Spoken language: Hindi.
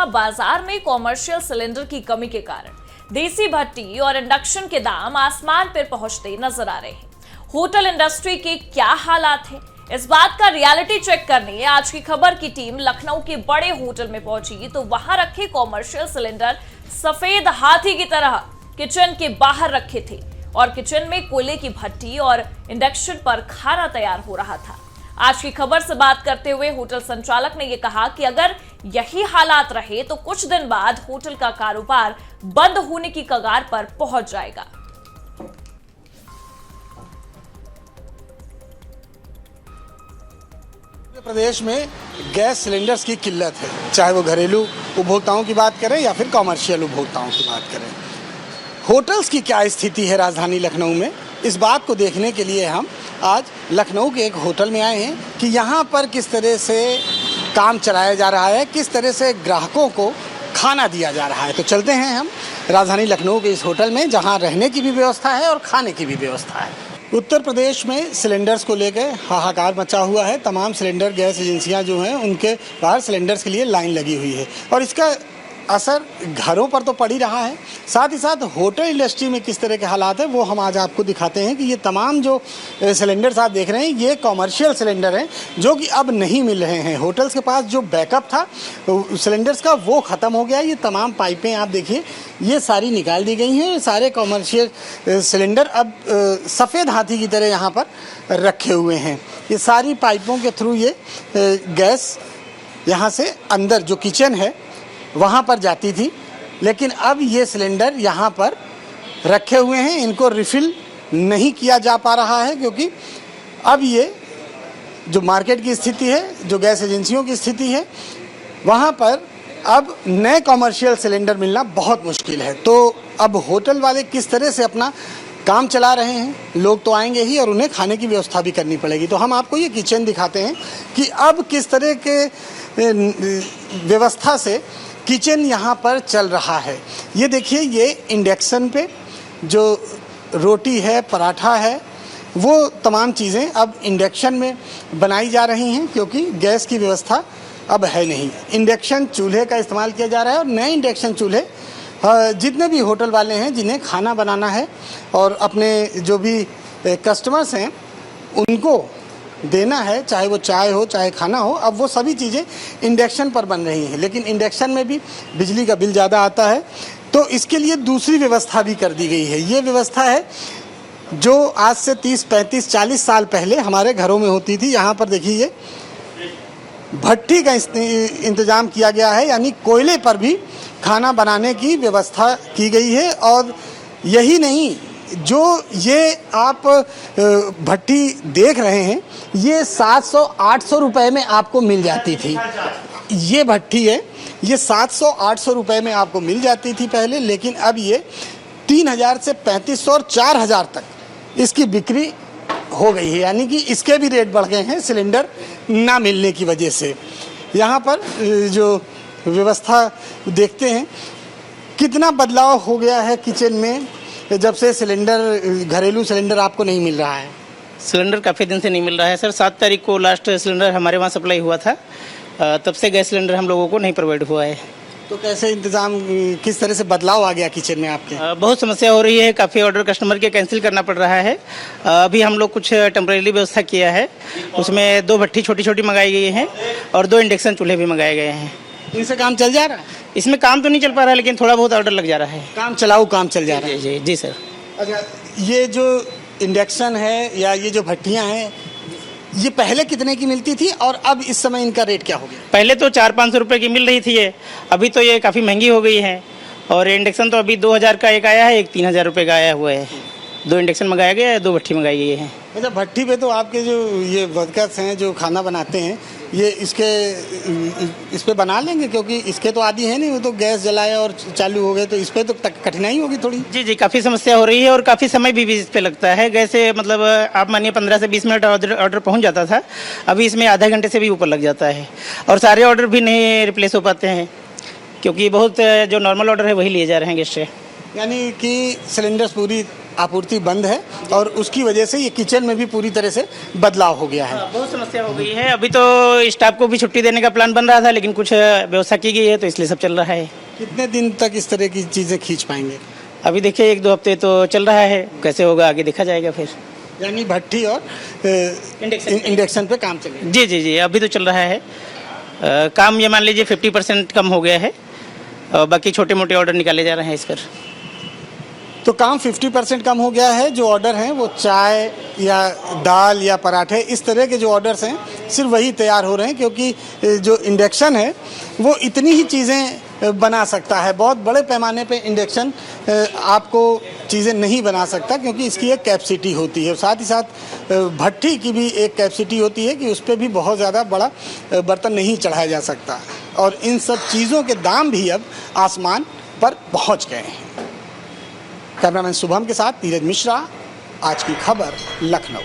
जहां बाजार में कॉमर्शियल सिलेंडर की कमी के कारण देसी भट्टी और इंडक्शन के दाम आसमान पर पहुंचते नजर आ रहे हैं। होटल इंडस्ट्री के क्या हालात हैं, इस बात का रियलिटी चेक करने आज की खबर की टीम लखनऊ के बड़े होटल में पहुंची तो वहां रखे कॉमर्शियल सिलेंडर सफेद हाथी की तरह किचन के बाहर रखे थे और किचन में कोयले की भट्टी और इंडक्शन पर खाना तैयार हो रहा था। आज की खबर से बात करते हुए होटल संचालक ने यह कहा कि अगर यही हालात रहे तो कुछ दिन बाद होटल का कारोबार बंद होने की कगार पर पहुंच जाएगा। प्रदेश में गैस सिलेंडर्स की किल्लत है, चाहे वो घरेलू उपभोक्ताओं की बात करें या फिर कॉमर्शियल उपभोक्ताओं की बात करें। होटल्स की क्या स्थिति है राजधानी लखनऊ में, इस बात को देखने के लिए हम आज लखनऊ के एक होटल में आए हैं कि यहाँ पर किस तरह से काम चलाया जा रहा है, किस तरह से ग्राहकों को खाना दिया जा रहा है। तो चलते हैं हम राजधानी लखनऊ के इस होटल में जहाँ रहने की भी व्यवस्था है और खाने की भी व्यवस्था है। उत्तर प्रदेश में सिलेंडर्स को लेकर हाहाकार मचा हुआ है। तमाम सिलेंडर गैस एजेंसियां जो हैं उनके बाहर सिलेंडर्स के लिए लाइन लगी हुई है और इसका असर घरों पर तो पड़ ही रहा है, साथ ही साथ होटल इंडस्ट्री में किस तरह के हालात है वो हम आज आपको दिखाते हैं कि ये तमाम जो सिलेंडर्स आप देख रहे हैं ये कॉमर्शियल सिलेंडर हैं जो कि अब नहीं मिल रहे हैं। होटल्स के पास जो बैकअप था सिलेंडर्स का वो ख़त्म हो गया। ये तमाम पाइपें आप देखिए ये सारी निकाल दी गई हैं। सारे कॉमर्शियल सिलेंडर अब सफ़ेद हाथी की तरह यहाँ पर रखे हुए हैं। ये सारी पाइपों के थ्रू ये गैस यहाँ से अंदर जो किचन है वहाँ पर जाती थी, लेकिन अब ये सिलेंडर यहाँ पर रखे हुए हैं। इनको रिफ़िल नहीं किया जा पा रहा है क्योंकि अब ये जो मार्केट की स्थिति है, जो गैस एजेंसियों की स्थिति है, वहाँ पर अब नए कॉमर्शियल सिलेंडर मिलना बहुत मुश्किल है। तो अब होटल वाले किस तरह से अपना काम चला रहे हैं, लोग तो आएंगे ही और उन्हें खाने की व्यवस्था भी करनी पड़ेगी। तो हम आपको ये किचन दिखाते हैं कि अब किस तरह के व्यवस्था से किचन यहाँ पर चल रहा है। ये देखिए ये इंडक्शन पे जो रोटी है, पराठा है, वो तमाम चीज़ें अब इंडक्शन में बनाई जा रही हैं क्योंकि गैस की व्यवस्था अब है नहीं। इंडक्शन चूल्हे का इस्तेमाल किया जा रहा है और नए इंडक्शन चूल्हे जितने भी होटल वाले हैं जिन्हें खाना बनाना है और अपने जो भी कस्टमर्स हैं उनको देना है, चाहे वो चाय हो चाहे खाना हो, अब वो सभी चीज़ें इंडक्शन पर बन रही हैं। लेकिन इंडक्शन में भी बिजली का बिल ज़्यादा आता है तो इसके लिए दूसरी व्यवस्था भी कर दी गई है। ये व्यवस्था है जो आज से 30, 35, 40 साल पहले हमारे घरों में होती थी। यहाँ पर देखिए ये भट्टी का इंतज़ाम किया गया है, यानी कोयले पर भी खाना बनाने की व्यवस्था की गई है। और यही नहीं, जो ये आप भट्टी देख रहे हैं ये 700-800 रुपये में आपको मिल जाती थी। ये भट्टी है, ये 700-800 रुपये में आपको मिल जाती थी पहले, लेकिन अब ये 3000 से 3500 और 4000 तक इसकी बिक्री हो गई है। यानी कि इसके भी रेट बढ़ गए हैं सिलेंडर ना मिलने की वजह से। यहाँ पर जो व्यवस्था देखते हैं कितना बदलाव हो गया है किचन में जब से सिलेंडर, घरेलू सिलेंडर आपको नहीं मिल रहा है। सिलेंडर काफ़ी दिन से नहीं मिल रहा है सर। 7 तारीख को लास्ट सिलेंडर हमारे वहाँ सप्लाई हुआ था, तब से गैस सिलेंडर हम लोगों को नहीं प्रोवाइड हुआ है। तो कैसे इंतज़ाम, किस तरह से बदलाव आ गया किचन में आपके? बहुत समस्या हो रही है, काफ़ी ऑर्डर कस्टमर के कैंसिल करना पड़ रहा है। अभी हम लोग कुछ टेम्परेरी व्यवस्था किया है, उसमें 2 भट्टी छोटी छोटी मंगाई गई हैं और 2 इंडक्शन चूल्हे भी मंगाए गए हैं। इनसे काम चल जा रहा है? इसमें काम तो नहीं चल पा रहा है लेकिन थोड़ा बहुत ऑर्डर लग जा रहा है। काम चल जा रहा है। जी जी सर। अच्छा, ये जो इंडक्शन है या ये जो भट्टियाँ हैं ये पहले कितने की मिलती थी और अब इस समय इनका रेट क्या हो गया? पहले तो 400-500 रुपये की मिल रही थी ये, अभी तो ये काफ़ी महंगी हो गई है। और इंडक्शन तो अभी 2000 का एक आया है, एक 3000 रुपये का आया हुआ है। 2 इंडक्शन मंगाया गया है, 2 भट्टी मंगाई गई है। अच्छा, भट्टी पे तो आपके जो ये वर्कर्स हैं जो खाना बनाते हैं ये इस पे बना लेंगे क्योंकि इसके तो आदी है नहीं, वो तो गैस जलाए और चालू हो गए, तो इस पे तो कठिनाई होगी थोड़ी। जी जी, काफ़ी समस्या हो रही है और काफ़ी समय भी इस पे लगता है। गैस से मतलब आप मानिए 15 से 20 मिनट ऑर्डर पहुंच जाता था, अभी इसमें आधा घंटे से भी ऊपर लग जाता है और सारे ऑर्डर भी नहीं रिप्लेस हो पाते हैं क्योंकि बहुत जो नॉर्मल ऑर्डर है वही लिए जा रहे हैं गैस से। यानी कि सिलेंडर्स पूरी आपूर्ति बंद है और उसकी वजह से ये किचन में भी पूरी तरह से बदलाव हो गया है। बहुत समस्या हो गई है। अभी तो स्टाफ को भी छुट्टी देने का प्लान बन रहा था, लेकिन कुछ व्यवस्था की गई है तो इसलिए सब चल रहा है। कितने दिन तक इस तरह की चीज़ें खींच पाएंगे? अभी देखिए 1-2 हफ्ते तो चल रहा है, कैसे होगा आगे देखा जाएगा फिर। यानी भट्ठी और इंडक्शन पे काम चलेगा। जी जी जी, अभी तो चल रहा है। काम ये मान लीजिए 50% कम हो गया है और बाकी छोटे मोटे ऑर्डर निकाले जा रहे हैं इस पर। तो काम 50% कम हो गया है। जो ऑर्डर हैं वो चाय या दाल या पराठे इस तरह के जो ऑर्डर्स हैं सिर्फ वही तैयार हो रहे हैं, क्योंकि जो इंडक्शन है वो इतनी ही चीज़ें बना सकता है। बहुत बड़े पैमाने पे इंडक्शन आपको चीज़ें नहीं बना सकता, क्योंकि इसकी एक कैपेसिटी होती है। साथ ही साथ भट्ठी की भी एक कैपेसिटी होती है कि उस पर भी बहुत ज़्यादा बड़ा बर्तन नहीं चढ़ाया जा सकता। और इन सब चीज़ों के दाम भी अब आसमान पर पहुँच गए हैं। कैमरामैन शुभम के साथ नीरज मिश्रा, आज की खबर, लखनऊ।